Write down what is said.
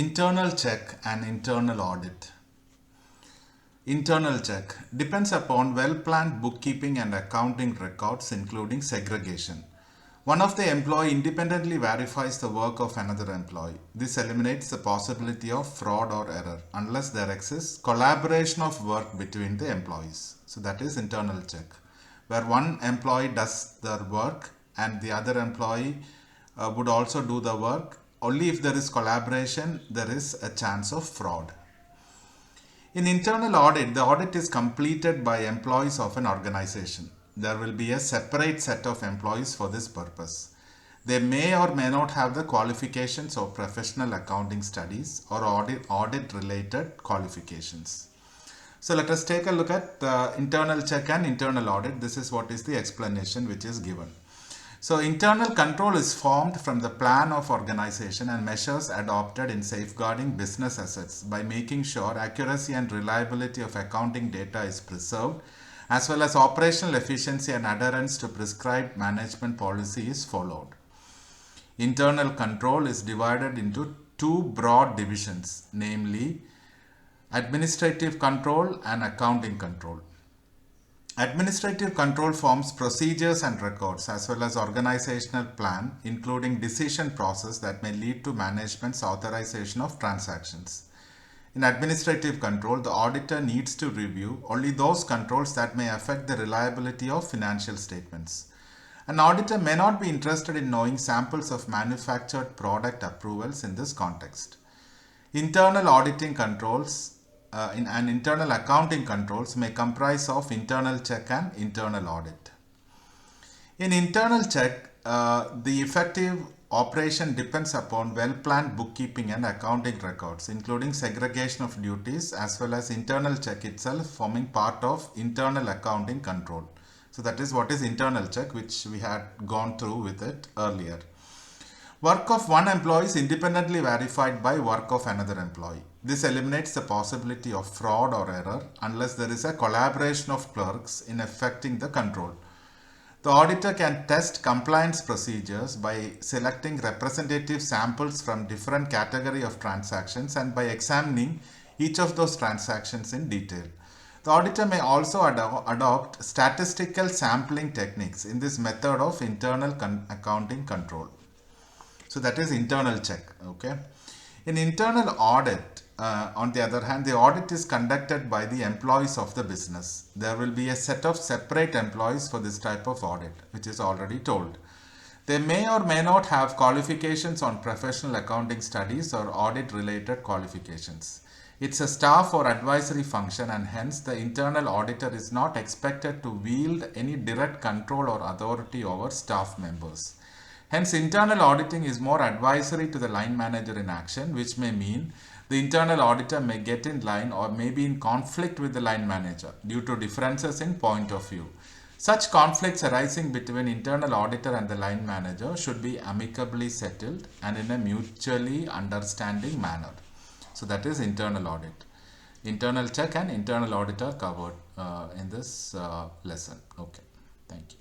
Internal check and internal audit. Internal check depends upon well-planned bookkeeping and accounting records, including segregation. One of the employee independently verifies the work of another employee. This eliminates the possibility of fraud or error unless there exists collaboration of work between the employees. So that is internal check, where one employee does their work and the other employee would also do the work. Only if there is collaboration, there is a chance of fraud. In internal audit, the audit is completed by employees of an organization. There will be a separate set of employees for this purpose. They may or may not have the qualifications of professional accounting studies or audit related qualifications. So let us take a look at the internal check and internal audit. This is what is the explanation which is given. So internal control is formed from the plan of organization and measures adopted in safeguarding business assets by making sure accuracy and reliability of accounting data is preserved, as well as operational efficiency and adherence to prescribed management policy is followed. Internal control is divided into two broad divisions, namely administrative control and accounting control. Administrative control forms procedures and records as well as organizational plan, including decision process that may lead to management's authorization of transactions. In administrative control, the auditor needs to review only those controls that may affect the reliability of financial statements. An auditor may not be interested in knowing samples of manufactured product approvals in this context. Internal auditing controls and internal accounting controls may comprise of internal check and internal audit. In internal check, the effective operation depends upon well-planned bookkeeping and accounting records, including segregation of duties, as well as internal check itself forming part of internal accounting control. So that is what is internal check, which we had gone through with it earlier. Work of one employee is independently verified by work of another employee. This eliminates the possibility of fraud or error unless there is a collaboration of clerks in effecting the control. The auditor can test compliance procedures by selecting representative samples from different category of transactions and by examining each of those transactions in detail. The auditor may also adopt statistical sampling techniques in this method of internal accounting control. So that is internal check. Okay. In internal audit, on the other hand, the audit is conducted by the employees of the business. There will be a set of separate employees for this type of audit, which is already told. They may or may not have qualifications on professional accounting studies or audit related qualifications. It's a staff or advisory function, and hence the internal auditor is not expected to wield any direct control or authority over staff members. Hence, internal auditing is more advisory to the line manager in action, which may mean the internal auditor may get in line or may be in conflict with the line manager due to differences in point of view. Such conflicts arising between internal auditor and the line manager should be amicably settled and in a mutually understanding manner. So that is internal audit. Internal check and internal audit are covered in this lesson. Okay, thank you.